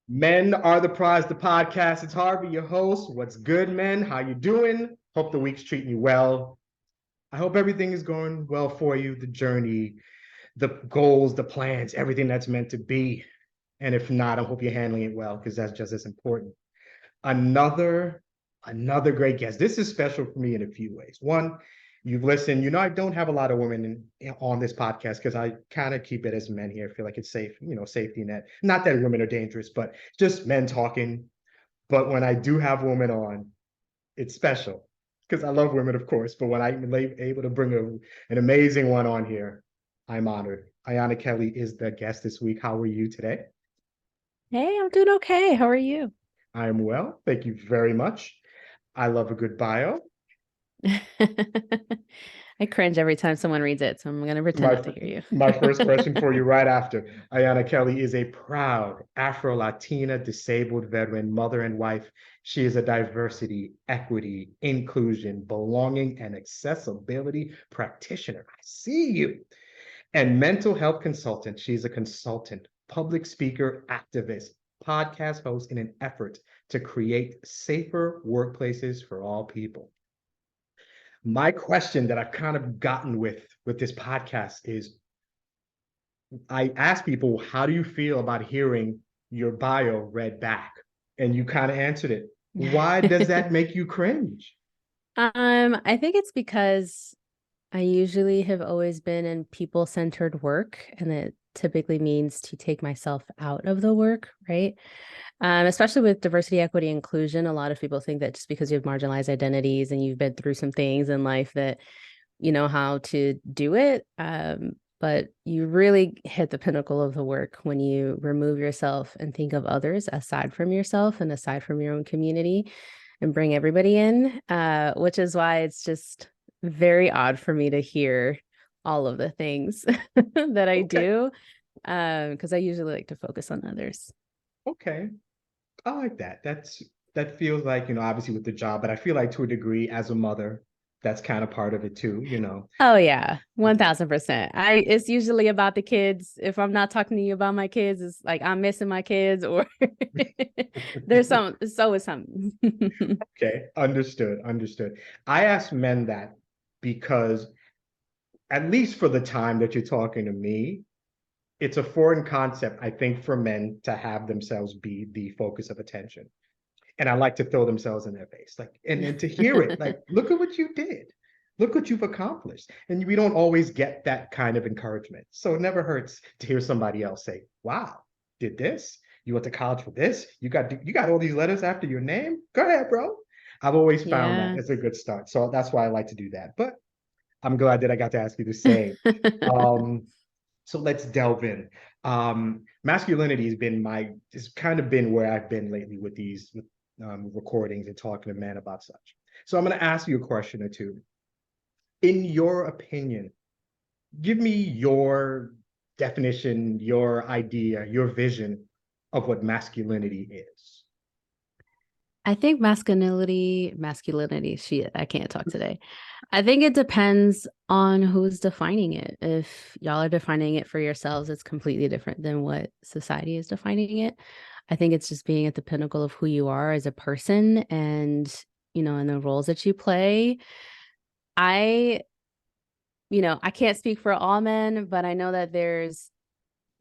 Men are the prize, the podcast. It's Harvey, your host. What's good, men? How you doing? Hope the week's treating you well. I hope everything is going well for you, the journey, the goals, the plans, everything that's meant to be. And if not, I hope you're handling it well because that's just as important. Another, another great guest. This is special for me in a few ways. One, you've listened. I don't have a lot of women on this podcast because I kind of keep it as men here. I feel like it's safe, safety net. Not that women are dangerous, but just men talking. But when I do have women on, it's special because I love women, of course. But when I'm able to bring an amazing one on here, I'm honored. Ayanna Kelly is the guest this week. How are you today? Hey, I'm doing okay. How are you? I am well. Thank you very much. I love a good bio. I cringe every time someone reads it, so I'm going to pretend My not to hear my you. first question for you right after. Ayanna Kelly is a proud Afro-Latina disabled veteran, mother and wife. She is a diversity, equity, inclusion, belonging, and accessibility practitioner. I see you. And mental health consultant. She's a consultant, public speaker, activist, podcast host in an effort to create safer workplaces for all people. My question that I've kind of gotten with this podcast is I ask people, how do you feel about hearing your bio read back? And you kind of answered it. Why does that make you cringe? I think it's because I usually have always been in people-centered work, and it typically means to take myself out of the work, right? Especially with diversity, equity, inclusion, a lot of people think that just because you have marginalized identities and you've been through some things in life that you know how to do it. But you really hit the pinnacle of the work when you remove yourself and think of others aside from yourself and aside from your own community and bring everybody in, which is why it's just very odd for me to hear all of the things that I Okay. do, because I usually like to focus on others. Okay. I like that. That feels like, obviously with the job, but I feel like to a degree as a mother, that's kind of part of it too. Oh yeah, Yeah. 1000%. It's usually about the kids. If I'm not talking to you about my kids, it's like I'm missing my kids or so is something. Okay. Understood. Understood. I ask men that because at least for the time that you're talking to me, it's a foreign concept, I think, for men to have themselves be the focus of attention. And I like to throw themselves in their face. Like, and to hear it, like, look at what you did. Look what you've accomplished. And we don't always get that kind of encouragement. So it never hurts to hear somebody else say, wow, did this? You went to college for this? You got all these letters after your name? Go ahead, bro. I've always found that Yeah. as a good start. So that's why I like to do that. But I'm glad that I got to ask you the same. Um, so let's delve in. Masculinity has kind of been where I've been lately with these recordings and talking to men about such. So I'm going to ask you a question or two. In your opinion, give me your definition, your idea, your vision of what masculinity is. I think shit, I can't talk today. I think it depends on who's defining it. If y'all are defining it for yourselves, it's completely different than what society is defining it. I think it's just being at the pinnacle of who you are as a person and, in the roles that you play. I, I can't speak for all men, but I know that there's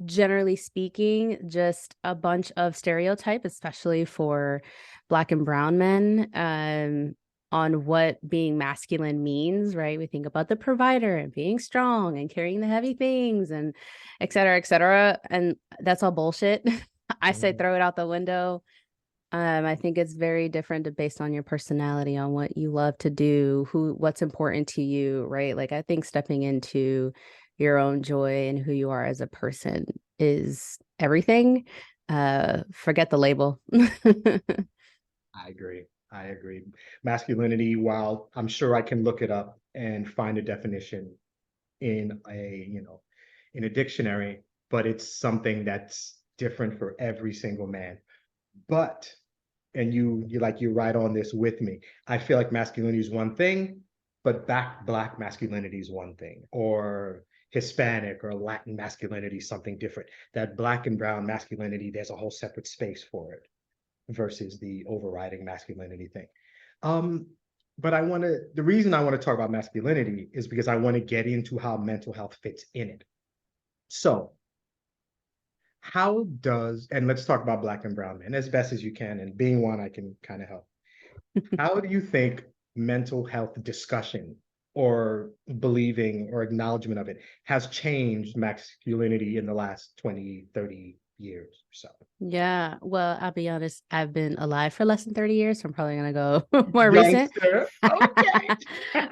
generally speaking, just a bunch of stereotype, especially for Black and brown men, on what being masculine means, right? We think about the provider and being strong and carrying the heavy things and et cetera, et cetera. And that's all bullshit. I say Mhm. throw it out the window. I think it's very different based on your personality, on what you love to do, what's important to you, right? Like I think stepping into your own joy and who you are as a person is everything. Forget the label. I agree. I agree. Masculinity, while I'm sure I can look it up and find a definition in a dictionary, but it's something that's different for every single man. But and you're right on this with me. I feel like masculinity is one thing, but black masculinity is one thing, or Hispanic or Latin masculinity is something different. That Black and brown masculinity, there's a whole separate space for it versus the overriding masculinity thing. Um, but the reason I want to talk about masculinity is because I want to get into how mental health fits in it. So, and let's talk about Black and brown men as best as you can, and being one, I can kind of help. How do you think mental health discussion or believing or acknowledgement of it has changed masculinity in the last 20, 30 years or so? Yeah, well, I'll be honest, I've been alive for less than 30 years, so I'm probably gonna go more recent. Youngster. Okay.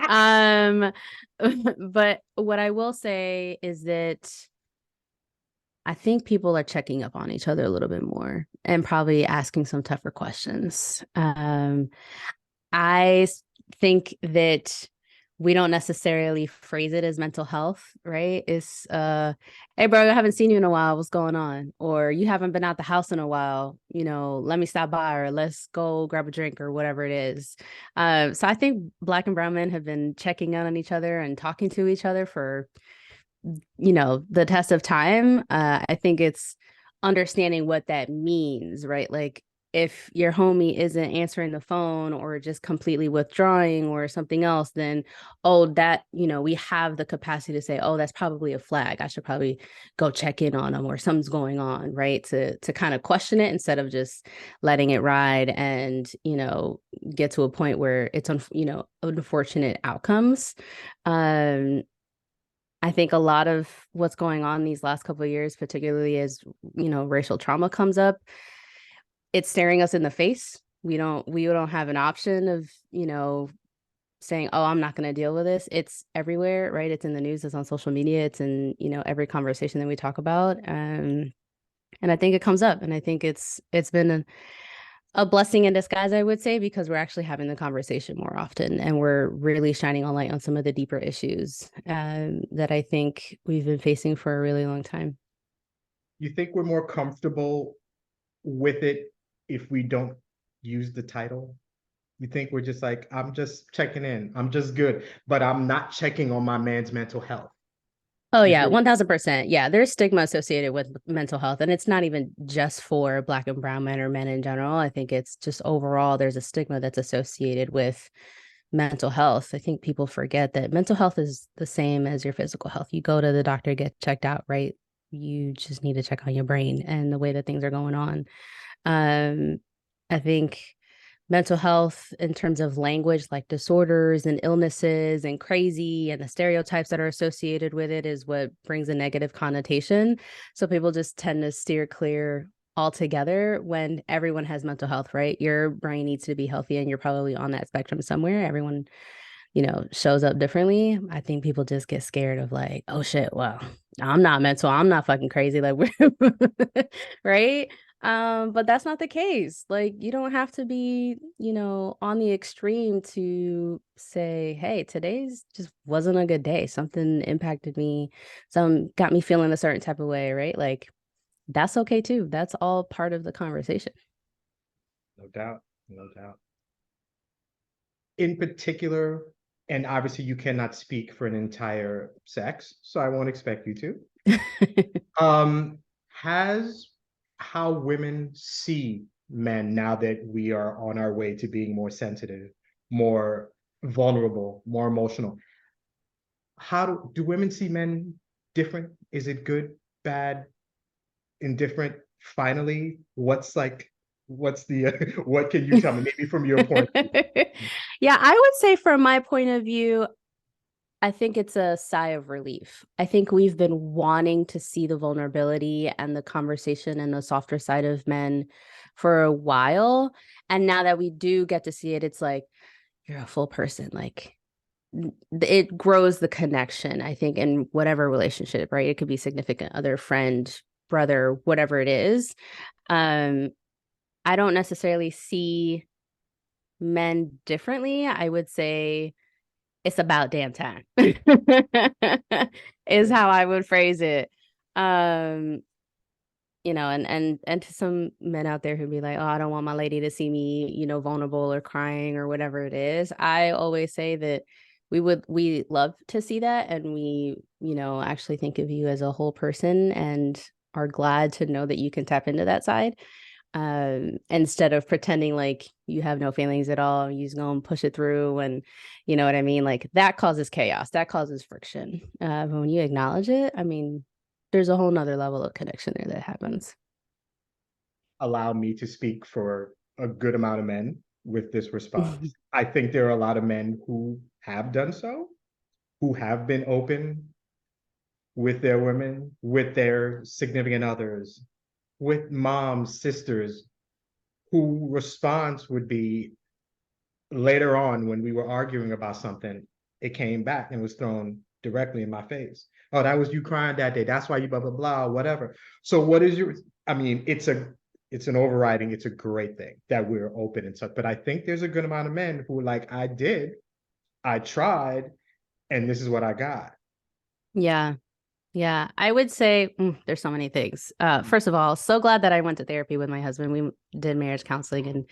Um, but what I will say is that I think people are checking up on each other a little bit more and probably asking some tougher questions. I think that we don't necessarily phrase it as mental health, right? It's hey bro, I haven't seen you in a while. What's going on? Or you haven't been out the house in a while. Let me stop by, or let's go grab a drink, or whatever it is. So I think Black and brown men have been checking in on each other and talking to each other for the test of time. I think it's understanding what that means, right? Like if your homie isn't answering the phone or just completely withdrawing or something else, then that we have the capacity to say, oh, that's probably a flag. I should probably go check in on them, or something's going on, right? To kind of question it instead of just letting it ride and get to a point where it's unfortunate outcomes. I think a lot of what's going on these last couple of years, particularly as racial trauma comes up, it's staring us in the face. We don't have an option of saying, oh, I'm not going to deal with this. It's everywhere, right? It's in the news, it's on social media, it's in every conversation that we talk about. And I think it comes up, and I think it's been a blessing in disguise, I would say, because we're actually having the conversation more often, and we're really shining a light on some of the deeper issues that I think we've been facing for a really long time. You think we're more comfortable with it if we don't use the title? You think we're just like, I'm just checking in, I'm just good, but I'm not checking on my man's mental health? Oh You yeah, think? 1000%. Yeah, there's stigma associated with mental health, and it's not even just for Black and brown men or men in general. I think it's just overall there's a stigma that's associated with mental health. I think people forget that mental health is the same as your physical health. You go to the doctor, get checked out, right? You just need to check on your brain and the way that things are going on. I think mental health in terms of language, like disorders and illnesses and crazy and the stereotypes that are associated with it, is what brings a negative connotation. So people just tend to steer clear altogether when everyone has mental health, right? Your brain needs to be healthy, and you're probably on that spectrum somewhere. Everyone shows up differently. I think people just get scared of like, oh shit, well, I'm not mental, I'm not fucking crazy, like we're right. But that's not the case. Like you don't have to be on the extreme to say, hey, today's just wasn't a good day, something impacted me, some got me feeling a certain type of way, right? Like that's okay too. That's all part of the conversation. No doubt, no doubt. In particular, and obviously you cannot speak for an entire sex, so I won't expect you to. Has how women see men, now that we are on our way to being more sensitive, more vulnerable, more emotional, how do women see men different? Is it good, bad, indifferent? Finally, what's the what can you tell me, maybe from your point of view? Yeah, I would say from my point of view, I think it's a sigh of relief. I think we've been wanting to see the vulnerability and the conversation and the softer side of men for a while. And now that we do get to see it, it's like, you're a full person. Like it grows the connection, I think, in whatever relationship, right? It could be significant other, friend, brother, whatever it is. Um, I don't necessarily see men differently. I would say it's about damn time is how I would phrase it. Um, and to some men out there who'd be like, oh, I don't want my lady to see me, vulnerable or crying or whatever it is. I always say that we love to see that, and we, actually think of you as a whole person and are glad to know that you can tap into that side, instead of pretending like you have no feelings at all. You just go and push it through, and you know what I mean? Like that causes chaos, that causes friction. But when you acknowledge it, I mean, there's a whole nother level of connection there that happens. Allow me to speak for a good amount of men with this response. I think there are a lot of men who have done so, who have been open with their women, with their significant others, with moms, sisters, who response would be later on when we were arguing about something, it came back and was thrown directly in my face. Oh, that was you crying that day. That's why you blah blah blah, whatever. So what is your, I mean, it's an overriding, it's a great thing that we're open and stuff. But I think there's a good amount of men who are like, I tried, and this is what I got. Yeah. Yeah, I would say there's so many things. First of all, so glad that I went to therapy with my husband. We did marriage counseling, and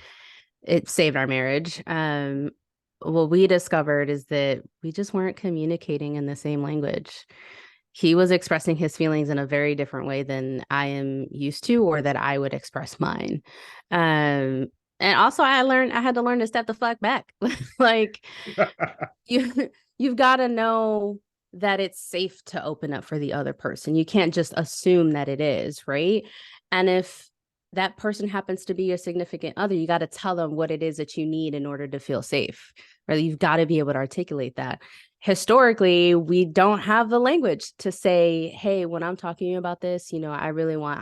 it saved our marriage. What we discovered is that we just weren't communicating in the same language. He was expressing his feelings in a very different way than I am used to, or that I would express mine. Um, and also I had to learn to step the fuck back. Like you you've got to know that it's safe to open up for the other person. You can't just assume that it is, right? And if that person happens to be your significant other, you got to tell them what it is that you need in order to feel safe. Right? You've got to be able to articulate that. Historically, we don't have the language to say, hey, when I'm talking about this, I really want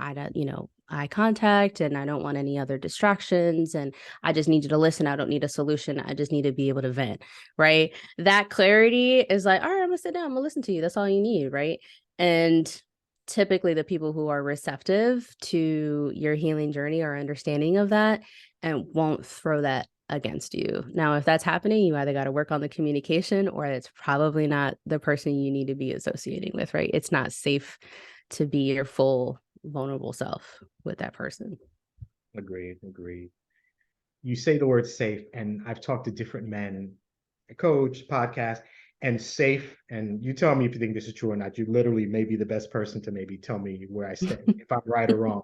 eye contact, and I don't want any other distractions, and I just need you to listen. I don't need a solution. I just need to be able to vent, right? That clarity is like, all right, I'm gonna sit down, I'm gonna listen to you. That's all you need, right? And typically the people who are receptive to your healing journey are understanding of that and won't throw that against you. Now, if that's happening, you either got to work on the communication, or it's probably not the person you need to be associating with, right? It's not safe to be your full vulnerable self with that person. Agreed, agreed. You say the word safe, and I've talked to different men, a coach, podcast, and safe. And you tell me if you think this is true or not. You literally may be the best person to maybe tell me where I stand, if I'm right or wrong.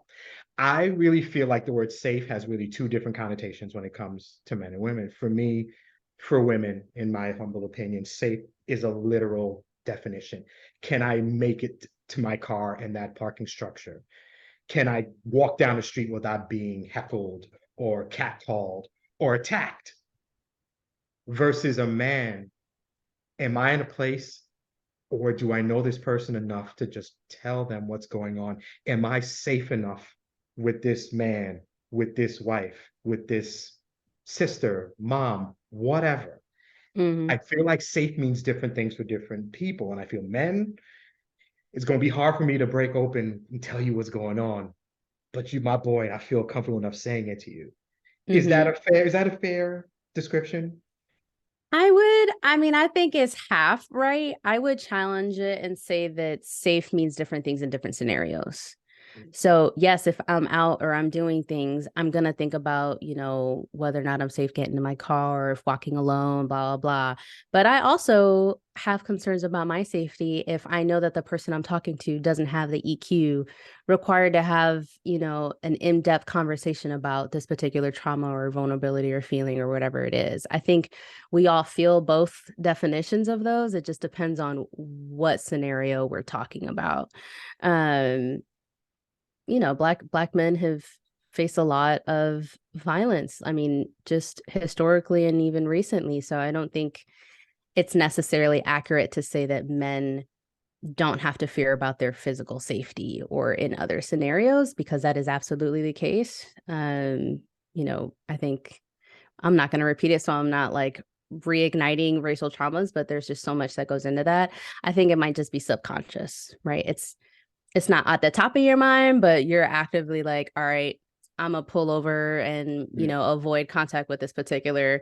I really feel like the word safe has really two different connotations when it comes to men and women. For me, for women, in my humble opinion, safe is a literal definition. Can I make it to my car in that parking structure? Can I walk down the street without being heckled or catcalled or attacked? Versus a man, am I in a place, or do I know this person enough to just tell them what's going on? Am I safe enough with this man, with this wife, with this sister, mom, whatever? Mm-hmm. I feel like safe means different things for different people. And I feel men, it's going to be hard for me to break open and tell you what's going on. But you, my boy, I feel comfortable enough saying it to you. Mm-hmm. Is that a fair description? I mean, I think it's half right. I would challenge it and say that safe means different things in different scenarios. So, yes, if I'm out or I'm doing things, I'm going to think about, whether or not I'm safe getting in my car, or if walking alone, blah, blah, blah. But I also have concerns about my safety if I know that the person I'm talking to doesn't have the EQ required to have, an in-depth conversation about this particular trauma or vulnerability or feeling or whatever it is. I think we all feel both definitions of those. It just depends on what scenario we're talking about. Um, black men have faced a lot of violence. I mean, just historically and even recently. So I don't think it's necessarily accurate to say that men don't have to fear about their physical safety or in other scenarios, because that is absolutely the case. I think I'm not going to repeat it, so I'm not like reigniting racial traumas, but there's just so much that goes into that. I think it might just be subconscious, right? It's not at the top of your mind, but you're actively like, all right, I'm gonna pull over and, avoid contact with this particular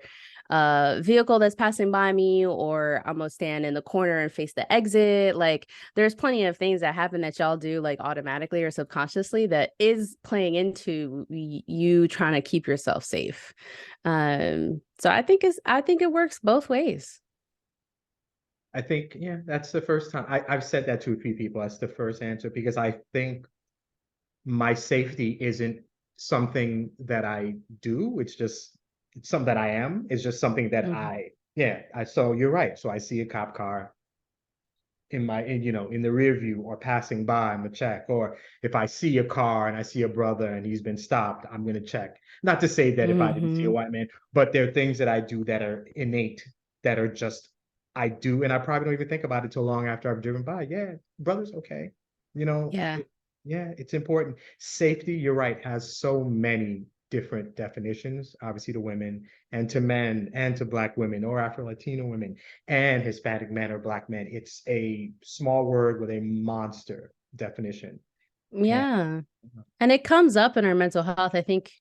vehicle that's passing by me, or I'm gonna stand in the corner and face the exit. Like there's plenty of things that happen that y'all do like automatically or subconsciously that is playing into you trying to keep yourself safe. So I think it works both ways. I think, yeah, that's the first time. I've said that to a few people. That's the first answer because I think my safety isn't something that I do. It's something that I am. It's just something that Mhm. yeah, so you're right. So I see a cop car in the rear view or passing by, I'm gonna check. Or if I see a car and I see a brother and he's been stopped, I'm gonna check. Not to say that if I didn't see a Mhm. white man, but there are things that I do that are innate, that are just I do, and I probably don't even think about it till long after I've driven by. Yeah, brother's okay. You know, Yeah. yeah, it's important. Safety, you're right, has so many different definitions, obviously to women and to men and to Black women or Afro-Latino women and Hispanic men or Black men. It's a small word with a monster definition. And Yeah. And it comes up in our mental health. I think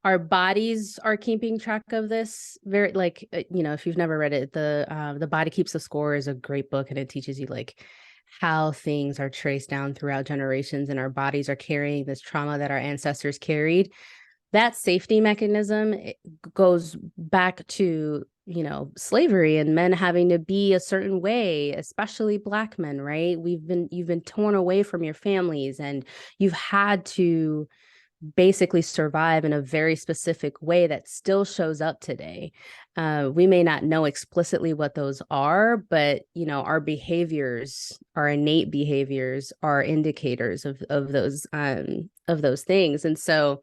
our bodies are keeping track of this very like if you've never read it, the Body Keeps the Score is a great book, and it teaches you like how things are traced down throughout generations, and our bodies are carrying this trauma that our ancestors carried. That safety mechanism, it goes back to slavery and men having to be a certain way, especially Black men, right? You've been torn away from your families, and you've had to basically survive in a very specific way that still shows up today. We may not know explicitly what those are, but our behaviors, our innate behaviors, are indicators of those things. And so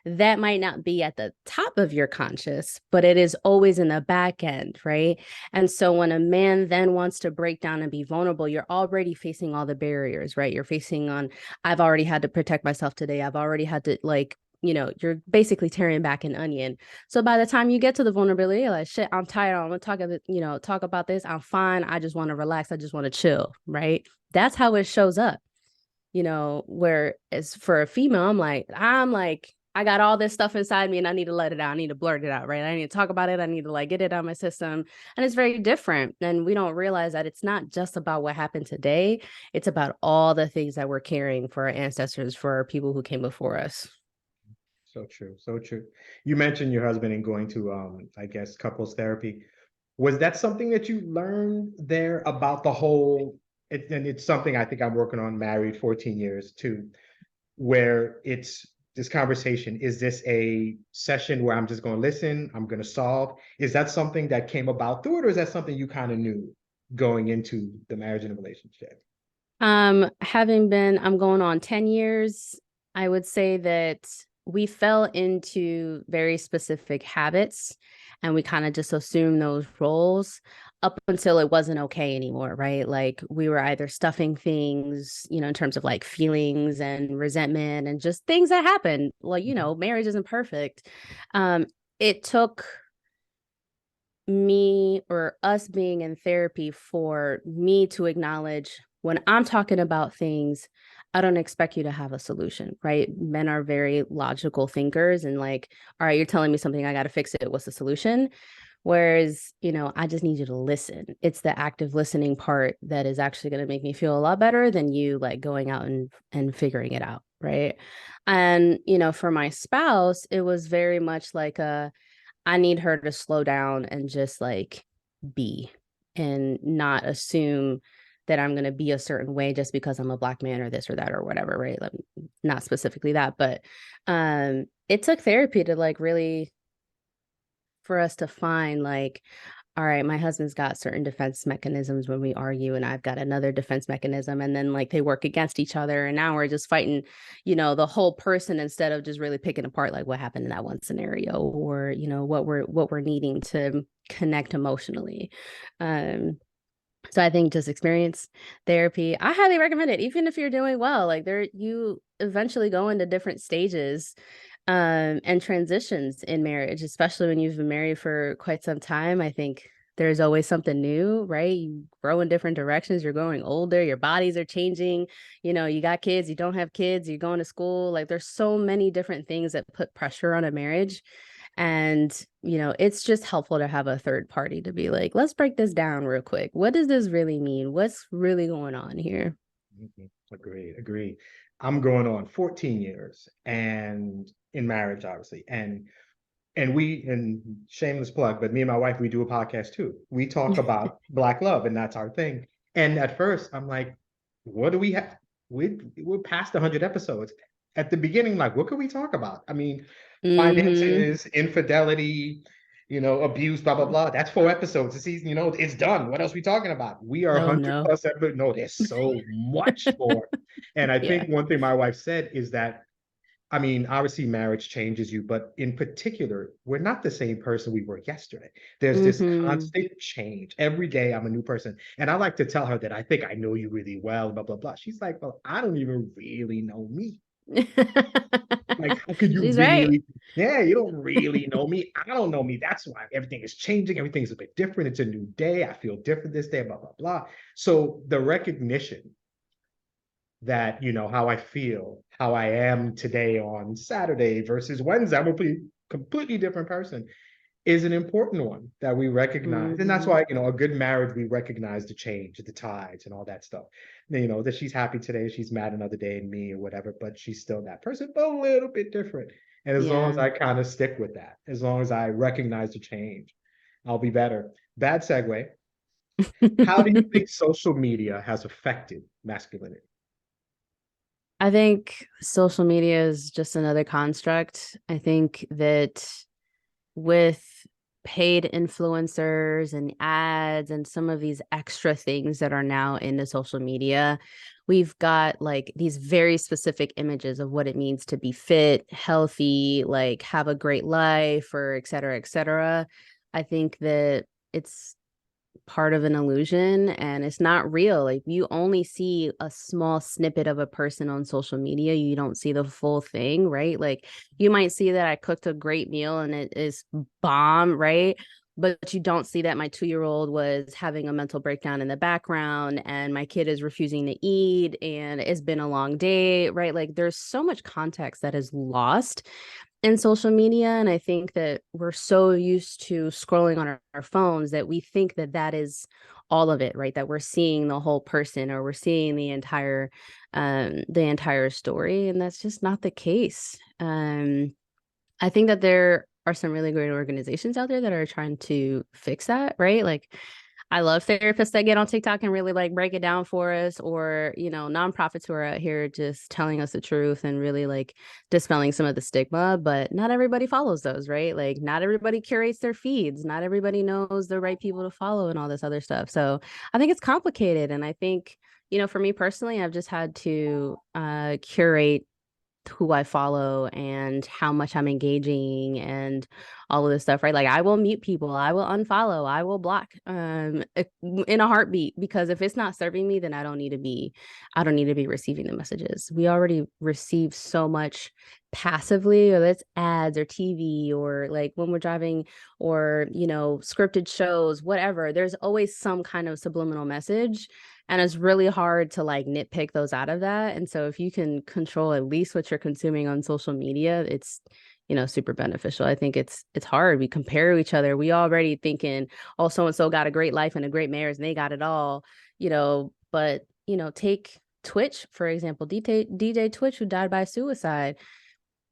that might not be at the top of your conscious, but it is always in the back end, right? And so when a man then wants to break down and be vulnerable, you're already facing all the barriers, right? You're facing on, I've already had to protect myself today. I've already had to you're basically tearing back an onion. So by the time you get to the vulnerability, you're like, shit, I'm tired. I want to talk about this. I'm fine. I just want to relax. I just want to chill, right? That's how it shows up. Where as for a female, I'm like, I got all this stuff inside me and I need to let it out. I need to blurt it out, right? I need to talk about it. I need to like get it out of my system. And it's very different. And we don't realize that it's not just about what happened today. It's about all the things that we're carrying for our ancestors, for our people who came before us. so true, so true. You mentioned your husband and going to I guess couples therapy. Was that something that you learned there about the whole and it's something I think I'm working on, married 14 years too, where it's this conversation. Is this a session where I'm just going to listen? I'm going to solve? Is that something that came about through it, or is that something you kind of knew going into the marriage and the relationship? I'm going on 10 years. I would say that we fell into very specific habits and we kind of just assumed those roles up until it wasn't okay anymore, right? Like we were either stuffing things, in terms of like feelings and resentment and just things that happen. Like, marriage isn't perfect. It took me or us being in therapy for me to acknowledge when I'm talking about things, I don't expect you to have a solution, right? Men are very logical thinkers and like, all right, you're telling me something, I got to fix it. What's the solution? Whereas, I just need you to listen. It's the active listening part that is actually going to make me feel a lot better than you like going out and figuring it out, right? And, for my spouse, it was very much like I need her to slow down and just like be and not assume that I'm going to be a certain way just because I'm a Black man or this or that or whatever, right? Like, not specifically that, but it took therapy to like really for us to find like, all right, my husband's got certain defense mechanisms when we argue, and I've got another defense mechanism. And then like they work against each other. And now we're just fighting, the whole person instead of just really picking apart like what happened in that one scenario or, what we're needing to connect emotionally. Um, so I think just experience therapy. I highly recommend it, even if you're doing well. Like you eventually go into different stages and transitions in marriage, especially when you've been married for quite some time. I think there's always something new, right? You grow in different directions. You're growing older. Your bodies are changing. You got kids. You don't have kids. You're going to school. Like there's so many different things that put pressure on a marriage. And, it's just helpful to have a third party to be like, let's break this down real quick. What does this really mean? What's really going on here? Mhm. Agreed, agreed. I'm going on 14 years and in marriage, obviously. And and shameless plug, but me and my wife, we do a podcast too. We talk about Black love, and that's our thing. And at first, I'm like, what do we have? We're past 100 episodes. At the beginning, like, what could we talk about? I mean, Mm-hmm. finances, infidelity, abuse, blah, blah, blah. That's 4 episodes. The season, it's done. What else are we talking about? We are Oh 100 no. plus episodes. No, there's so much more. And I Yeah. think one thing my wife said is that, I mean, obviously marriage changes you, but in particular, we're not the same person we were yesterday. There's this Mm-hmm. constant change. Every day I'm a new person. And I like to tell her that I think I know you really well, blah, blah, blah. She's like, well, I don't even really know me. Like, how could you She's right. really? Yeah, you don't really know me. I don't know me. That's why everything is changing. Everything's a bit different. It's a new day. I feel different this day, blah, blah, blah. So the recognition that, how I feel, how I am today on Saturday versus Wednesday, I'm a completely different person, is an important one that we recognize. And that's Mm-hmm. why, a good marriage, we recognize the change, the tides, and all that stuff. That she's happy today, she's mad another day in me or whatever, but she's still that person, but a little bit different. And as long as Yeah. I kind of stick with that, as long as I recognize the change, I'll be better. Bad segue. How do you think social media has affected masculinity? I think social media is just another construct. I think that with paid influencers and ads and some of these extra things that are now into social media, we've got like these very specific images of what it means to be fit, healthy, like have a great life, or et cetera, et cetera. I think that it's part of an illusion and it's not real. Like you only see a small snippet of a person on social media. You don't see the full thing, right? Like you might see that I cooked a great meal and it is bomb, right? But you don't see that my 2-year-old was having a mental breakdown in the background and my kid is refusing to eat and it's been a long day, right? Like there's so much context that is lost in social media. And I think that we're so used to scrolling on our phones that we think that that is all of it, right? That we're seeing the whole person or we're seeing the entire story. And that's just not the case. I think that there are some really great organizations out there that are trying to fix that, right? Like I love therapists that get on TikTok and really like break it down for us, or, nonprofits who are out here just telling us the truth and really like dispelling some of the stigma. But not everybody follows those, right? Like not everybody curates their feeds. Not everybody knows the right people to follow and all this other stuff. So I think it's complicated. And I think, for me personally, I've just had to curate who I follow and how much I'm engaging and all of this stuff, right? Like I will mute people, I will unfollow, I will block in a heartbeat, because if it's not serving me, then I don't need to be receiving the messages. We already receive so much passively, or that's ads or TV or like when we're driving or, scripted shows, whatever. There's always some kind of subliminal message and it's really hard to like nitpick those out of that. And so if you can control at least what you're consuming on social media, it's, super beneficial. I think it's hard. We compare each other. We already thinking, oh, so and so got a great life and a great marriage and they got it all, but take Twitch, for example. DJ Twitch, who died by suicide,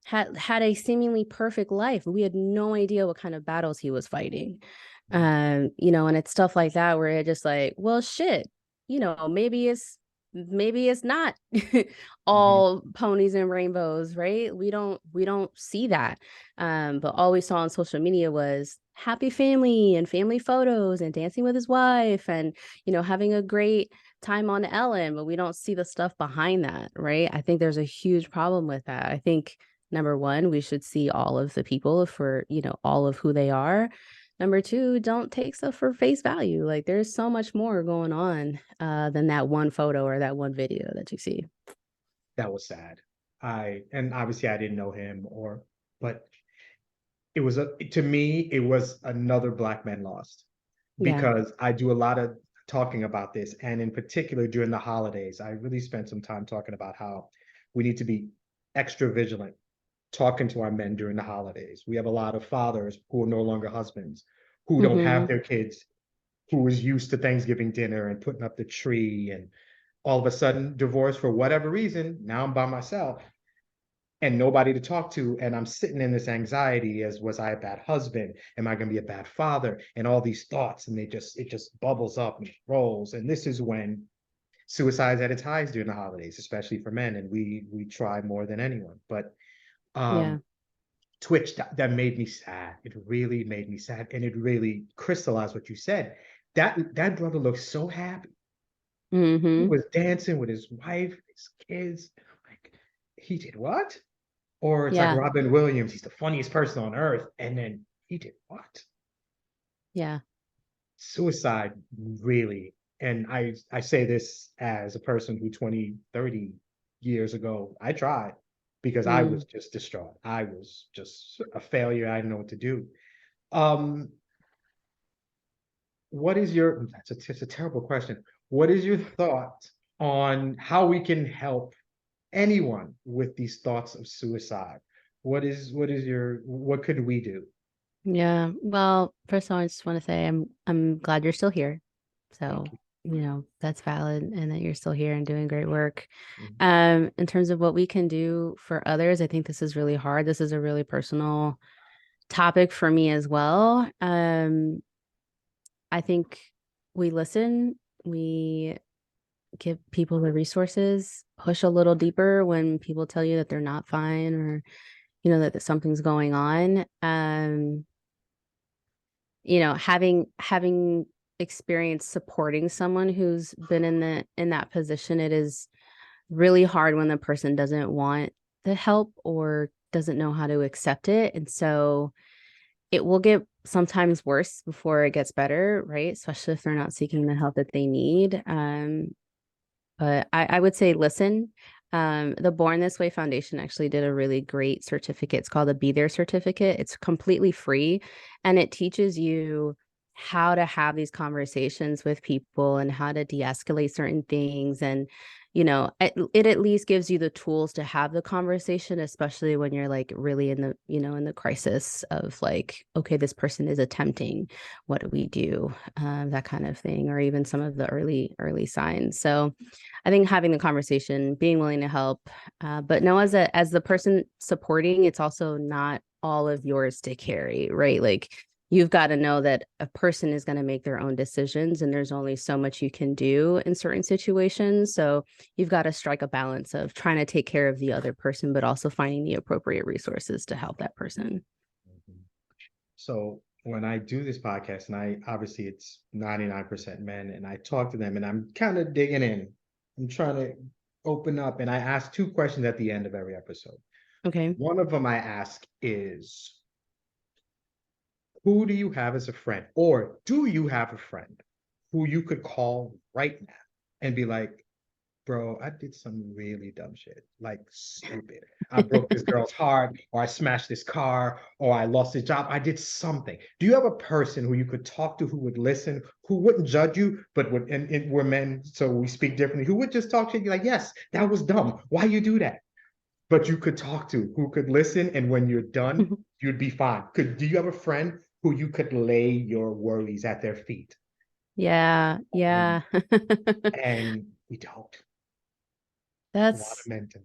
had a seemingly perfect life. We had no idea what kind of battles he was fighting. And it's stuff like that where it just like, well, shit, maybe it's not Mhm. all ponies and rainbows, right? We don't see that. But all we saw on social media was happy family and family photos and dancing with his wife and having a great time on Ellen, but we don't see the stuff behind that, right? I think there's a huge problem with that. I think number one, we should see all of the people for, all of who they are. Number two, don't take stuff for face value. Like there's so much more going on than that one photo or that one video that you see. That was sad. And obviously I didn't know him, but it was to me, it was another Black man lost, Yeah. because I do a lot of talking about this. And in particular, during the holidays, I really spent some time talking about how we need to be extra vigilant talking to our men during the holidays. We have a lot of fathers who are no longer husbands, who don't have Mm-hmm. their kids, who was used to Thanksgiving dinner and putting up the tree, and all of a sudden divorced for whatever reason. Now I'm by myself. and nobody to talk to. And I'm sitting in this anxiety as, was I a bad husband? Am I going to be a bad father? And all these thoughts, and it just bubbles up and rolls. And this is when suicide's at its highest during the holidays, especially for men. And we try more than anyone. But Yeah. Twitch, that made me sad. It really made me sad. And it really crystallized what you said. That brother looked so happy. He Mm-hmm. was dancing with his wife, his kids. Like, he did what? Or it's like Yeah. Robin Williams, he's the funniest person on earth. And then he did what? Yeah. Suicide, really. And I say this as a person who 20, 30 years ago, I tried because I Mm. was just distraught. I was just a failure. I didn't know what to do. Um, what is your, it's a terrible question. What is your thought on how we can help anyone with these thoughts of suicide? What could we do? Yeah. Well, first of all, I just want to say I'm glad you're still here. Thank So, you. that's valid and that you're still here and doing great work. Mhm. In terms of what we can do for others, I think this is really hard. This is a really personal topic for me as well. I think we listen, we give people the resources, push a little deeper when people tell you that they're not fine or, that something's going on. Having experience supporting someone who's been in that position, it is really hard when the person doesn't want the help or doesn't know how to accept it. And so it will get sometimes worse before it gets better, right? Especially if they're not seeking the help that they need. But I would say listen. The Born This Way Foundation actually did a really great certificate. It's called the Be There certificate. It's completely free and it teaches you how to have these conversations with people and how to de-escalate certain things. And, it at least gives you the tools to have the conversation, especially when you're like really in the crisis of like, okay, this person is attempting, what do we do? That kind of thing, or even some of the early signs. So I think having the conversation, being willing to help, but know as the person supporting, it's also not all of yours to carry, right? Like you've got to know that a person is going to make their own decisions, and there's only so much you can do in certain situations. So you've got to strike a balance of trying to take care of the other person, but also finding the appropriate resources to help that person. Mhm. So when I do this podcast, and I obviously it's 99% men, and I talk to them and I'm kind of digging in. I'm trying to open up, and I ask two questions at the end of every episode. Okay. One of them I ask is, who do you have as a friend? Or do you have a friend who you could call right now and be like, bro, I did some really dumb shit, like stupid. I broke this girl's heart, or I smashed this car, or I lost this job. I did something. Do you have a person who you could talk to, who would listen, who wouldn't judge you, but would, and we're men, so we speak differently, who would just talk to you like, yes, that was dumb. Why you do that? But you could talk to, who could listen, and when you're done, you'd be fine. Do you have a friend who you could lay your worries at their feet? Yeah, And yeah. and we don't. A lot of That's men don't.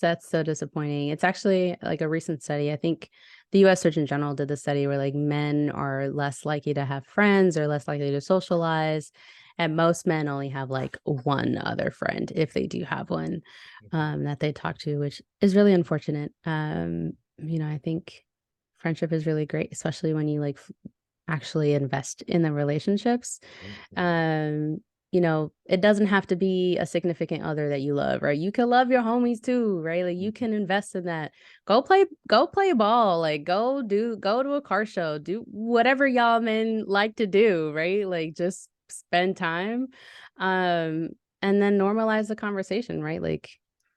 That's so disappointing. It's actually like a recent study. I think the US Surgeon General did the study where like men are less likely to have friends or less likely to socialize. And most men only have like one other friend, if they do have one, that they talk to, which is really unfortunate. I think friendship is really great, especially when you like actually invest in the relationships. Mhm. um it doesn't have to be a significant other that you love, right? You can love your homies too, right? Like you Mhm. can invest in that. Go play ball, like go to a car show, do whatever y'all men like to do, right? Like just spend time, um and then normalize the conversation, right? Like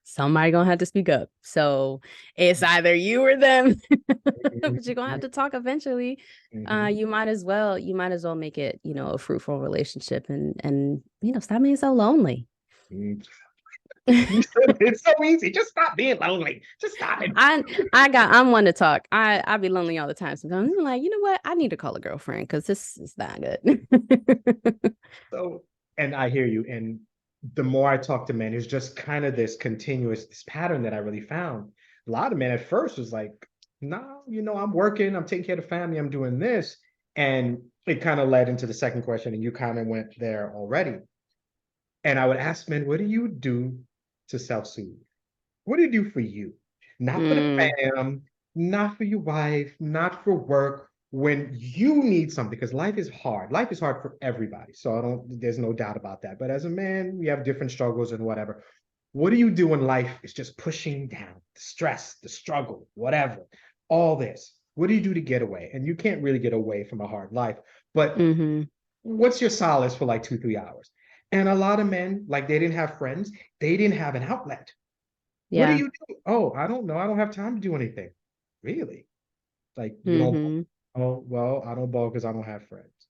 somebody gonna have to speak up, so it's either you or them. But you're gonna have to talk eventually. Mhm. You might as well make it, a fruitful relationship, and stop being so lonely. Mhm. You said it's so easy. Just stop being lonely. Just stop it. I I'm one to talk. I be lonely all the time. Sometimes I'm like, you know what? I need to call a girlfriend because this is not good. So, and I hear you. And the more I talk to men, it's just kind of this continuous this pattern that I really found. A lot of men at first was like, no, I'm working, I'm taking care of the family, I'm doing this. And it kind of led into the second question, and you kind of went there already. And I would ask men, what do you do to self-soothe? What do you do for you? Not for the Mm, fam, not for your wife, not for work. When you need something, because life is hard. Life is hard for everybody. So there's no doubt about that. But as a man, we have different struggles and whatever. What do you do when life is just pushing down the stress, the struggle, whatever, all this? What do you do to get away? And you can't really get away from a hard life. But mm-hmm. what's your solace for like 2, 3 hours? And a lot of men, like they didn't have friends, they didn't have an outlet. What do Yeah. you do? Oh, I don't know. I don't have time to do anything. Really? Like you don't, Mm-hmm. oh, well, I don't ball because I don't have friends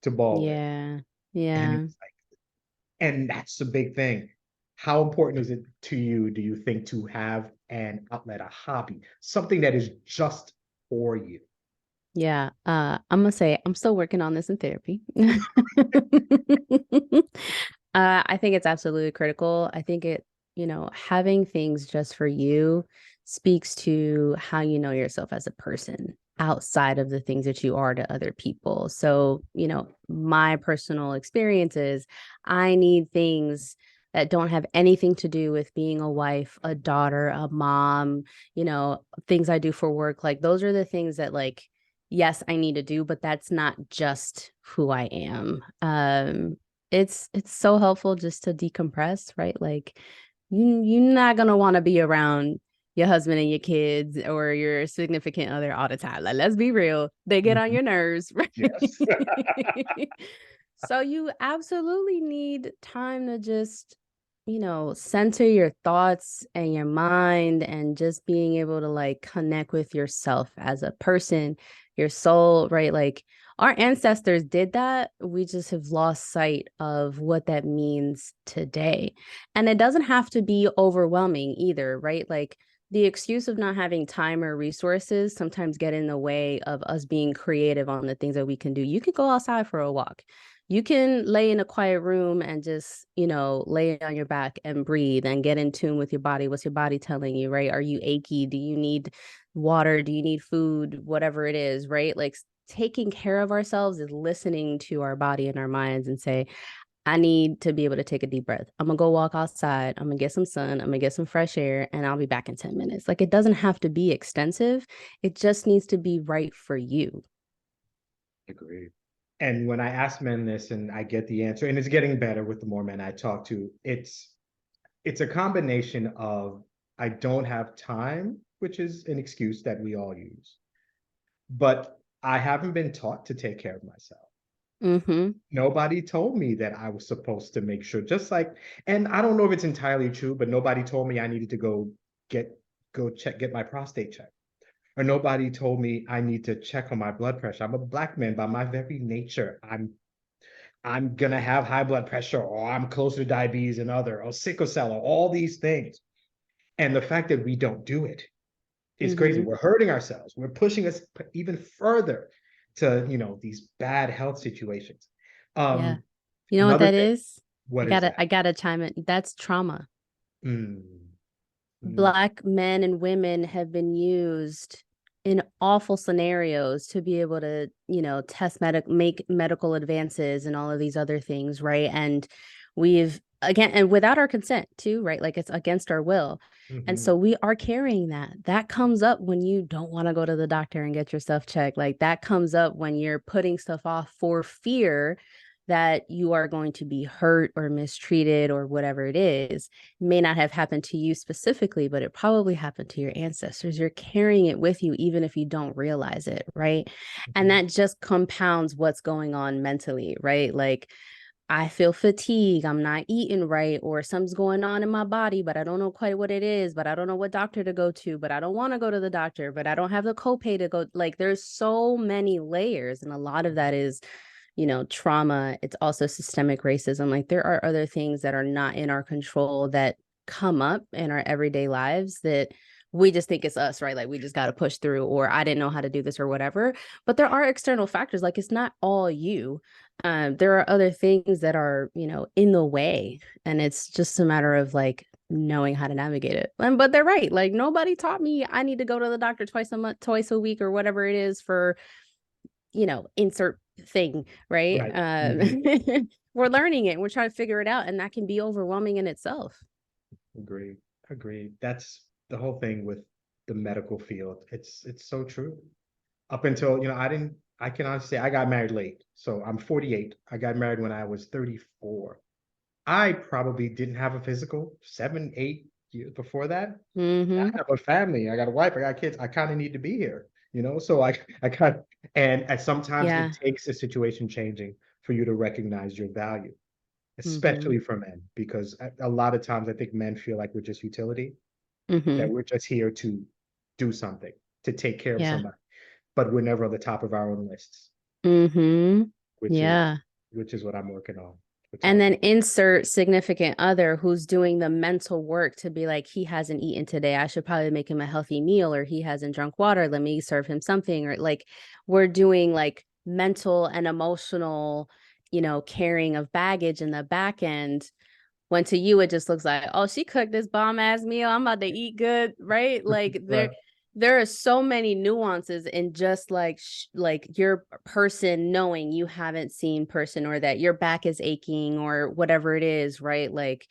to ball with. Yeah. And Yeah. it's like, and that's the big thing. How important is it to you, do you think, to have an outlet, a hobby, something that is just for you? Yeah. I'm gonna say I'm still working on this in therapy. I think it's absolutely critical. I think having things just for you speaks to how you know yourself as a person outside of the things that you are to other people. So, my personal experience is I need things that don't have anything to do with being a wife, a daughter, a mom, things I do for work. Like those are the things that yes, I need to do, but that's not just who I am. It's so helpful just to decompress, right? Like you're not gonna want to be around your husband and your kids or your significant other all the time. Like, let's be real, they get on Mhm. your nerves, right? Yes. So you absolutely need time to just, center your thoughts and your mind and just being able to like connect with yourself as a person, your soul, right? Like our ancestors did that. We just have lost sight of what that means today. And it doesn't have to be overwhelming either, right? Like the excuse of not having time or resources sometimes get in the way of us being creative on the things that we can do. You can go outside for a walk. You can lay in a quiet room and just, lay on your back and breathe and get in tune with your body. What's your body telling you, right? Are you achy? Do you need water? Do you need food? Whatever it is, right? Like taking care of ourselves is listening to our body and our minds and say, I need to be able to take a deep breath. I'm gonna go walk outside. I'm gonna get some sun. I'm gonna get some fresh air, and I'll be back in 10 minutes. Like it doesn't have to be extensive. It just needs to be right for you. Agreed. And when I ask men this and I get the answer, and it's getting better with the more men I talk to, it's a combination of I don't have time, which is an excuse that we all use, but I haven't been taught to take care of myself. Mm-hmm. Nobody told me that I was supposed to make sure, just like, and I don't know if it's entirely true, but nobody told me I needed to get get my prostate checked. Or nobody told me I need to check on my blood pressure. I'm a black man by my very nature. I'm gonna have high blood pressure, or I'm close to diabetes and other, or sickle cell, or all these things. And the fact that we don't do it is crazy. Mm-hmm. We're hurting ourselves. We're pushing us even further to these bad health situations. Yeah. Um, You know what Another that thing, is? what is that? I gotta chime in. That's trauma. Mm, mm, Black men and women have been used in awful scenarios to be able to, make medical advances and all of these other things, right? And we've again and without our consent too, right? Like it's against our will. And mhm, so we are carrying that. That comes up when you don't want to go to the doctor and get your stuff checked. Like that comes up when you're putting stuff off for fear that you are going to be hurt or mistreated or whatever it is. May not have happened to you specifically, but it probably happened to your ancestors. You're carrying it with you, even if you don't realize it, right? And mhm, that just compounds what's going on mentally, right? Like, I feel fatigue, I'm not eating right, or something's going on in my body, but I don't know quite what it is, but I don't know what doctor to go to, but I don't want to go to the doctor, but I don't have the copay to go. Like, there's so many layers, and a lot of that is trauma. It's also systemic racism. Like there are other things that are not in our control that come up in our everyday lives that we just think it's us, right? Like we just got to push through, or I didn't know how to do this or whatever. But there are external factors. Like it's not all you. There are other things that are, in the way. And it's just a matter of like knowing how to navigate it. But they're right. Like nobody taught me I need to go to the doctor twice a month, twice a week, or whatever it is for, insert thing, right? Right. Mhm. We're learning it and we're trying to figure it out. And that can be overwhelming in itself. Agreed. Agreed. That's the whole thing with the medical field. It's so true. Up until, I can honestly say I got married late. So I'm 48. I got married when I was 34. I probably didn't have a physical 7, 8 years before that. I Mm-hmm. have a family. I got a wife. I got kids. I kind of need to be here, So I kind and at sometimes it Yeah. takes a situation changing for you to recognize your value, Mm-hmm. especially for men, because a lot of times I think men feel like we're just utility, that Mm-hmm. we're just here to do something, to take care of Yeah. somebody, but we're never on the top of our own lists, Mm-hmm. which is Yeah. which is what I'm working on with And then talking. insert significant other who's doing the mental work to be like, he hasn't eaten today. I should probably make him a healthy meal, or he hasn't drunk water. Let me serve him something. Or like we're doing like mental and emotional, carrying of baggage in the back end. When to you it just looks like, oh, she cooked this bomb ass meal. I'm about to eat good, right? Like Right. there are so many nuances in just like your person knowing you haven't seen person, or that your back is aching or whatever it is, right? Like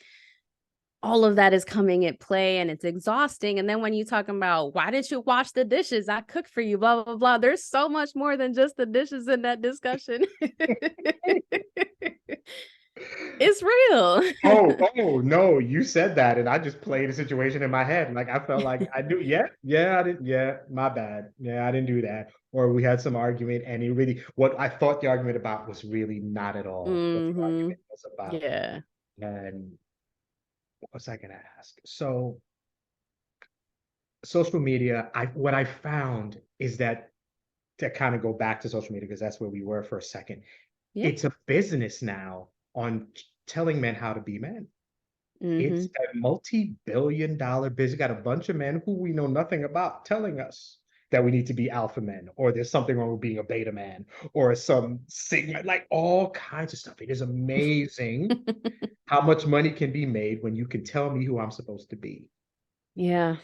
all of that is coming at play and it's exhausting. And then when you talking about why did you wash the dishes? I cooked for you, blah blah blah. There's so much more than just the dishes in that discussion. It's real. Oh no, you said that, and I just played a situation in my head. Like I felt like I knew, yeah, I didn't, yeah, my bad. Yeah, I didn't do that. Or we had some argument, and he really, what I thought the argument about was really not at all what the Mm-hmm. argument was about. Yeah. And what was I gonna ask? So social media, what I found is that, to kind of go back to social media, because that's where we were for a second. Yeah. It's a business now on telling men how to be men. Mm-hmm. It's a multi-billion-dollar business. Got a bunch of men who we know nothing about telling us that we need to be alpha men, or there's something wrong with being a beta man, or some sigma, like all kinds of stuff. It is amazing how much money can be made when you can tell me who I'm supposed to be. Yeah.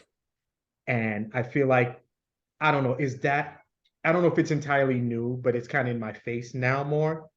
And I feel like, I don't know, I don't know if it's entirely new, but it's kind of in my face now more.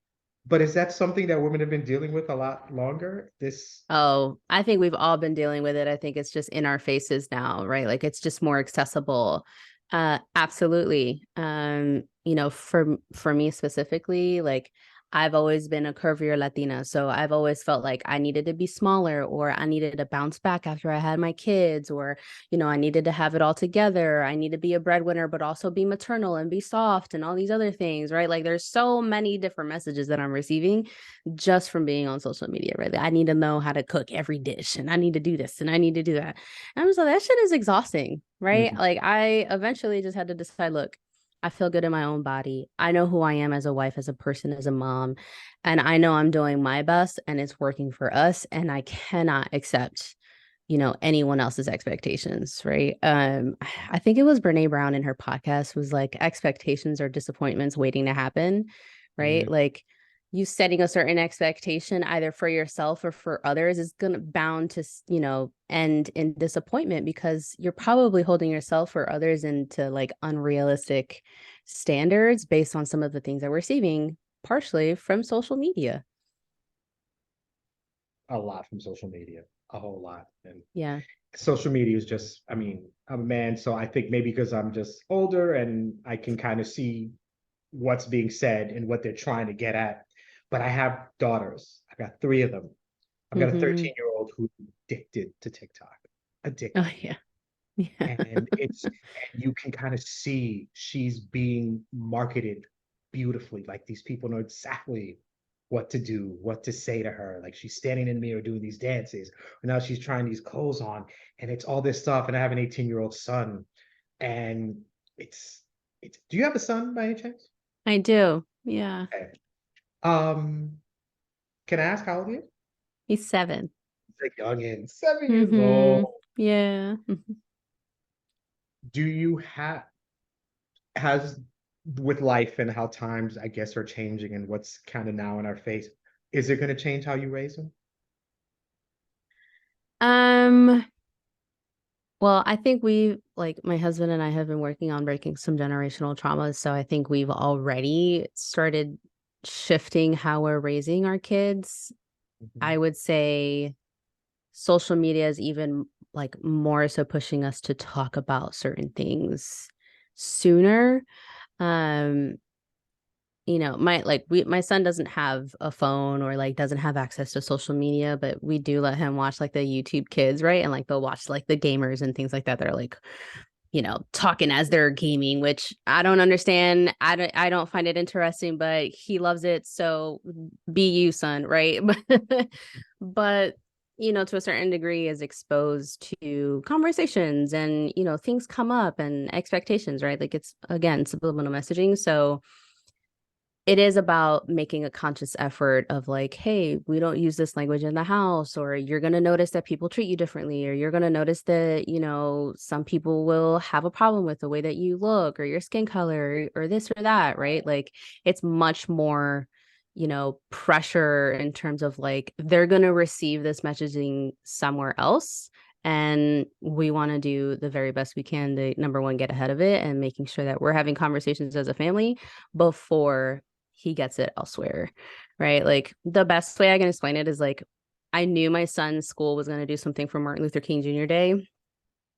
But is that something that women have been dealing with a lot longer? This, Oh, I think we've all been dealing with it. I think it's just in our faces now, right? Like it's just more accessible. Absolutely. For me specifically, like I've always been a curvier Latina, so I've always felt like I needed to be smaller, or I needed to bounce back after I had my kids, or I needed to have it all together. I need to be a breadwinner but also be maternal and be soft and all these other things, right? Like there's so many different messages that I'm receiving just from being on social media, right? I need to know how to cook every dish, and I need to do this and I need to do that. And I'm just like, that shit is exhausting, right? Mhm. Like I eventually just had to decide, look, I feel good in my own body. I know who I am as a wife, as a person, as a mom, and I know I'm doing my best and it's working for us. And I cannot accept, anyone else's expectations, right? I think it was Brene Brown in her podcast was like, expectations are disappointments waiting to happen, right? Yeah. Like you setting a certain expectation either for yourself or for others is gonna bound to end in disappointment, because you're probably holding yourself or others into like unrealistic standards based on some of the things that we're receiving partially from social media. A lot from social media, a whole lot. And Yeah. social media is just, I mean, I'm a man, so I think maybe because I'm just older and I can kind of see what's being said and what they're trying to get at. But I have daughters. I've got three of them. I've got a Mm-hmm. 13-year-old who's addicted to TikTok, Oh addicted. yeah. Yeah. And and you can kind of see she's being marketed beautifully. Like these people know exactly what to do, what to say to her. Like she's standing in the mirror doing these dances. And now she's trying these clothes on, and it's all this stuff. And I have an 18-year-old son, and it's do you have a son by any chance? I do. Yeah. Okay. Um, can I ask how old he is? He's 7. He's a youngin, 7 years Mm-hmm. old. Yeah. Do you have has with life and how times I guess are changing and what's kind of now in our face, is it going to change how you raise them? Well, I think my husband and I have been working on breaking some generational traumas. So I think we've already started shifting how we're raising our kids. Mhm. I would say social media is even like more so pushing us to talk about certain things sooner. Um, my son doesn't have a phone or like doesn't have access to social media, but we do let him watch like the YouTube kids, right? And like they'll watch like the gamers and things like that. They're like, talking as they're gaming, which I don't understand. I don't find it interesting, but he loves it. So be you, son, right? But to a certain degree is exposed to conversations and, things come up and expectations, right? Like it's again subliminal messaging. So it is about making a conscious effort of like, hey, we don't use this language in the house, or you're going to notice that people treat you differently, or you're going to notice that, some people will have a problem with the way that you look or your skin color or this or that, right? Like it's much more, pressure in terms of like they're going to receive this messaging somewhere else. And we want to do the very best we can to number one, get ahead of it and making sure that we're having conversations as a family before he gets it elsewhere, right? Like the best way I can explain it is like I knew my son's school was going to do something for Martin Luther King Jr. Day.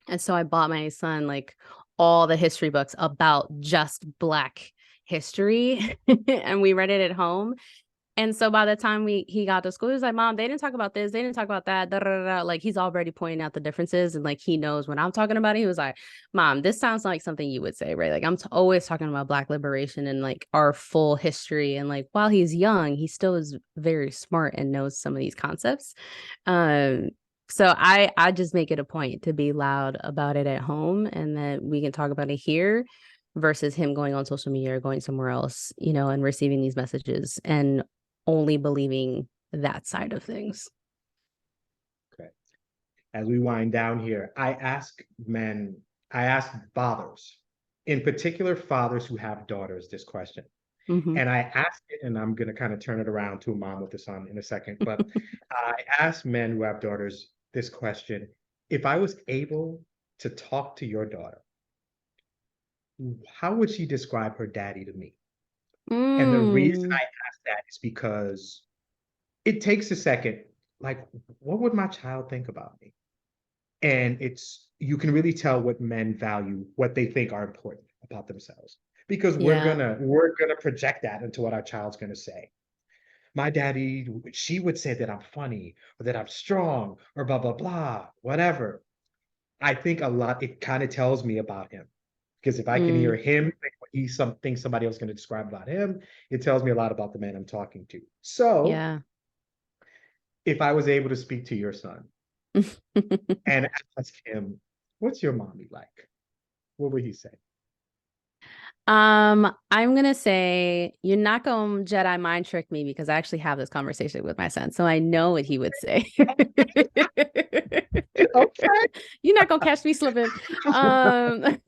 And so I bought my son like all the history books about just Black history and we read it at home. And so by the time he got to school, he was like, Mom, they didn't talk about this. They didn't talk about that. Da, da, da, da. Like he's already pointing out the differences. And like he knows when I'm talking about it, he was like, Mom, this sounds like something you would say, right? Like always talking about Black liberation and like our full history. And like while he's young, he still is very smart and knows some of these concepts. Um, so I just make it a point to be loud about it at home and that we can talk about it here versus him going on social media or going somewhere else, and receiving these messages and only believing that side of things. Okay. As we wind down here, I ask fathers, in particular fathers who have daughters, this question. Mm-hmm. And I ask it, and I'm going to kind of turn it around to a mom with a son in a second, but I ask men who have daughters this question. If I was able to talk to your daughter, how would she describe her daddy to me? And the reason Mm, I ask that is because it takes a second. Like, what would my child think about me? And you can really tell what men value, what they think are important about themselves, because yeah. we're gonna project that into what our child's gonna say. My daddy, she would say that I'm funny or that I'm strong or blah blah blah, whatever. I think a lot it kind of tells me about him, because if I can hear Mm, him think what thinks somebody else is going to describe about him, it tells me a lot about the man I'm talking to. So yeah. if I was able to speak to your son and ask him, what's your mommy like? What would he say? I'm gonna say you're not gonna Jedi mind trick me because I actually have this conversation with my son, so I know what he would say. Okay. You're not gonna catch me slipping. Um,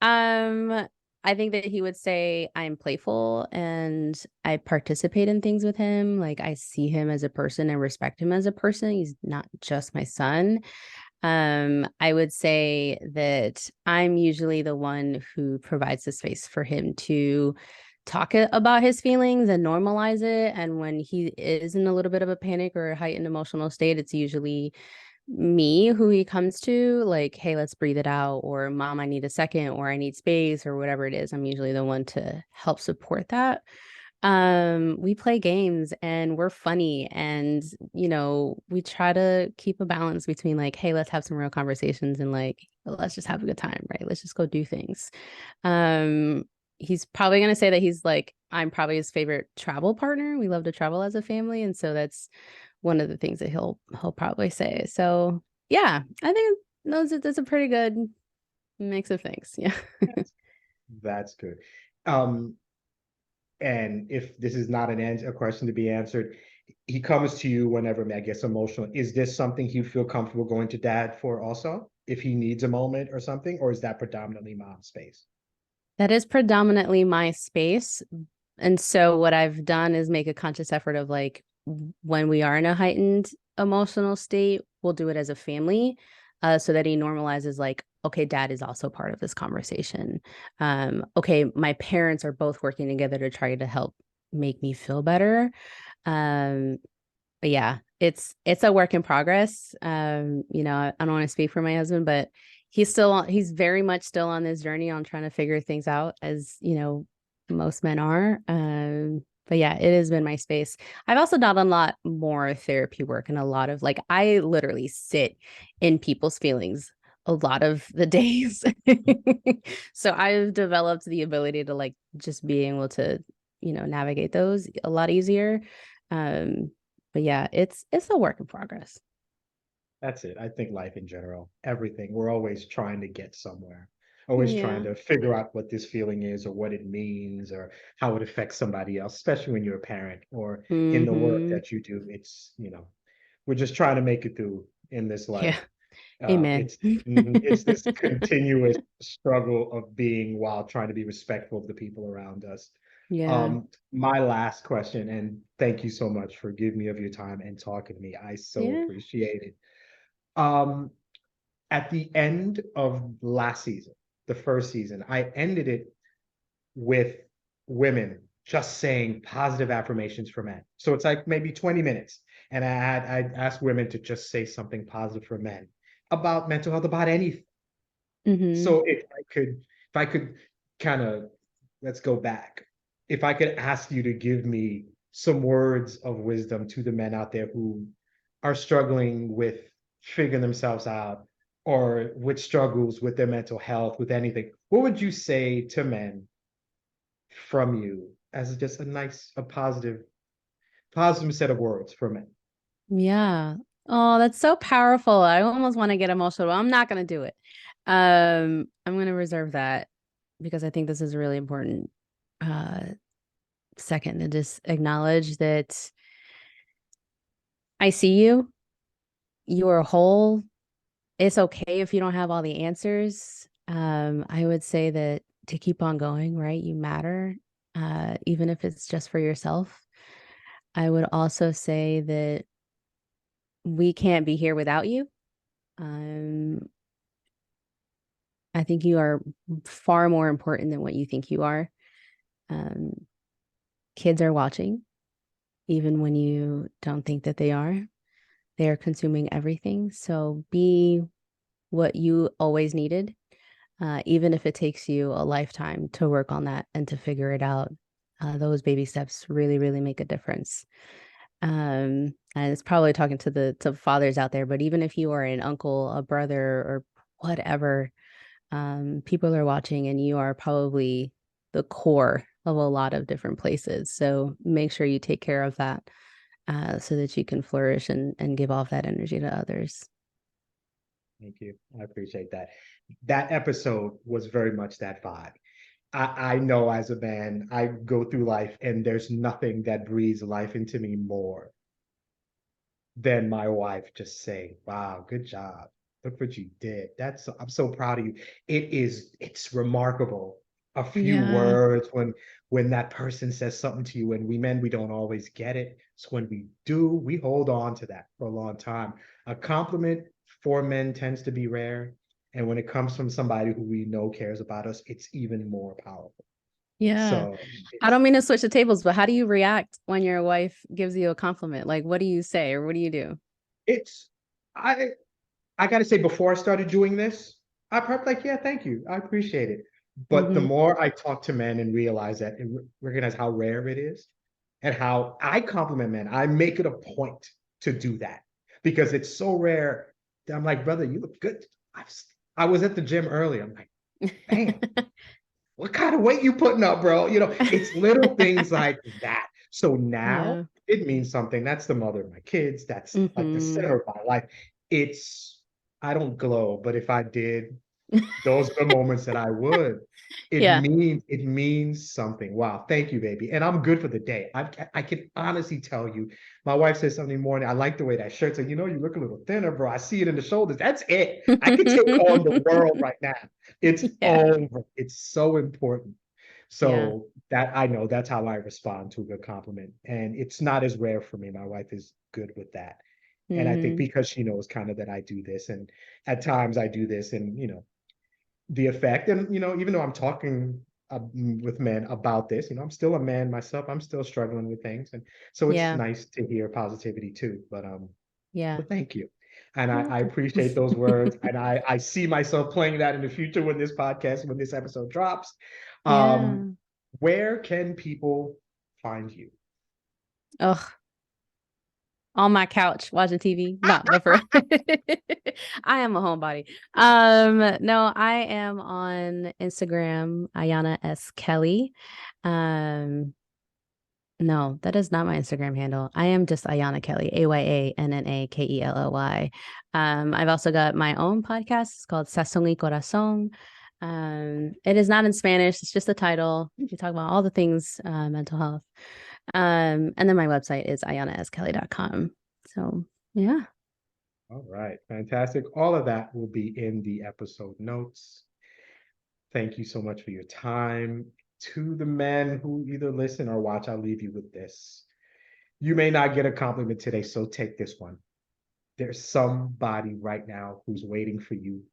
um, I think that he would say I'm playful and I participate in things with him. Like I see him as a person and respect him as a person. He's not just my son. I would say that I'm usually the one who provides the space for him to about his feelings and normalize it. And when he is in a little bit of a panic or a heightened emotional state, it's usually me who he comes to, like, hey, let's breathe it out, or mom, I need a second, or I need space, or whatever it is. I'm usually the one to help support that. We play games and we're funny and we try to keep a balance between like, hey, let's have some real conversations and like let's just have a good time, right? Let's just go do things. Um he's probably going to say that he's like I'm probably his favorite travel partner. We love to travel as a family, and so that's one of the things that he'll probably say. So, yeah, I think that's a pretty good mix of things. Yeah. That's good. Um, and if this is not a question to be answered, he comes to you whenever I guess emotional. Is this something he'd feel comfortable going to dad for also, if he needs a moment or something, or is that predominantly mom's space? That is predominantly my space. And so what I've done is make a conscious effort of like when we are in a heightened emotional state, we'll do it as a family, so that he normalizes, like, okay, dad is also part of this conversation. Okay, my parents are both working together to try to help make me feel better. Um, but yeah, it's a work in progress. I don't want to speak for my husband, but he's very much still on this journey on trying to figure things out, as most men are. But yeah, it has been my space. I've also done a lot more therapy work, and a lot of, like, I literally sit in people's feelings a lot of the days. So I've developed the ability to, like, just being able to, navigate those a lot easier. Um, but yeah, it's a work in progress. That's it. I think life in general, everything, we're always trying to get somewhere, always trying Yeah. to figure out what this feeling is or what it means or how it affects somebody else, especially when you're a parent or in the work Mm-hmm. that you do. We're just trying to make it through in this Yeah. life. Amen. It's this continuous struggle of being while trying to be respectful of the people around us. Yeah. My last question, and thank you so much for giving me of your time and talking to me. I so Yeah. appreciate it. Um, at the end of last season, the first season, I ended it with women just saying positive affirmations for men. So it's like maybe 20 minutes. And I asked women to just say something positive for men about mental health, about anything. Mm-hmm. So if I could kind of, let's go back. If I could ask you to give me some words of wisdom to the men out there who are struggling with figuring themselves out or with struggles with their mental health, with anything, what would you say to men from you as just a nice, a positive set of words for men? Yeah. Oh, that's so powerful. I almost want to get emotional. I'm not gonna do it. I'm gonna reserve that because I think this is really important. Uh, Second, to just acknowledge that I see you. You are whole. It's okay if you don't have all the answers. I would say that to keep on going, right? You matter, even if it's just for yourself. I would also say that we can't be here without you. Um, I think you are far more important than what you think you are. Um, Kids are watching, even when you don't think that they are. They are consuming everything. So be what you always needed, even if it takes you a lifetime to work on that and to figure it out. Those baby steps really, really make a difference. And it's probably talking to the fathers out there, but even if you are an uncle, a brother, or whatever, people are watching, and you are probably the core of a lot of different places. So make sure you take care of that, so that you can flourish and give off that energy to others. Thank you. I appreciate that. That episode was very much that vibe. I know as a man, I go through life and there's nothing that breathes life into me more than my wife just saying, wow, good job. Look what you did. I'm so proud of you. It's remarkable. A few Yeah. words when that person says something to you, and we men, we don't always get it. So when we do, we hold on to that for a long time. A compliment for men tends to be rare. And when it comes from somebody who we know cares about us, it's even more powerful. Yeah. So I it's don't mean to switch the tables, but how do you react when your wife gives you a compliment? Like, what do you say or what do you do? it's I I gotta say, before I started doing this, I probably like, yeah, thank you. I appreciate it. But the Mm-hmm. more I talk to men and realize that and recognize how rare it is and how I compliment men, I make it a point to do that because it's so rare that I'm like, brother, you look good. I was, I was at the gym earlier. I'm like, man, what kind of weight you putting up, bro? It's little things like that. So now Yeah. it means something. That's the mother of my kids. That's like the Mm-hmm. center of my life. It's, I don't glow, but if I did, those are the moments that I would. Yeah. It means something. Wow, thank you, baby. And I'm good for the day. I can honestly tell you. My wife said something morning. I like the way that shirt. So you look a little thinner, bro. I see it in the shoulders. That's it. I can take on the world right now. It's Yeah. over. It's so important. Yeah. So that I know that's how I respond to a good compliment. And it's not as rare for me. My wife is good with that. And I think Mm-hmm. because she knows kind of that I do this, and at times I do this, and the effect, and even though I'm talking with men about this, I'm still a man myself. I'm still struggling with things, and so it's Yeah. nice to hear positivity too. Yeah. But thank you. And You're I welcome. appreciate those words. And I see myself playing that in the future when this episode drops. Um, Yeah. where can people find you? Ugh. On my couch watching TV. No, but for I am a homebody. No, I am on Instagram, Ayanna S. Kelly. Um, no, that is not my Instagram handle. I am just Ayanna Kelly, AYANNAKELLY. I've also got my own podcast. It's called Sazón y Corazón. It is not in Spanish. It's just the title. We talk about all the things mental health. And then my website is ayannaSkelly.com. So yeah. All right, fantastic. All of that will be in the episode notes. Thank you so much for your time. To the men who either listen or watch, I'll leave you with this. You may not get a compliment today, so take this one. There's somebody right now who's waiting for you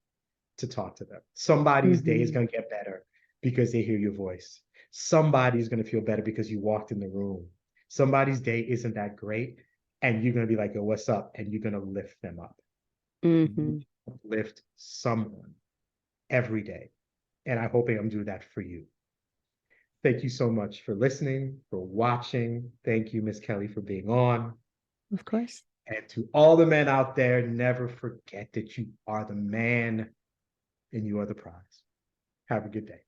to talk to them. Somebody's day is Mm-hmm. going to get better because they hear your voice. Somebody's going to feel better because you walked in the room. Somebody's day isn't that great, and you're going to be like, yo, what's up? And you're going to lift them up. Mm-hmm. Lift someone every day. And I hope I'm doing that for you. Thank you so much for listening, for watching. Thank you, Miss Kelly, for being on. Of course. And to all the men out there, never forget that you are the man and you are the prize. Have a good day.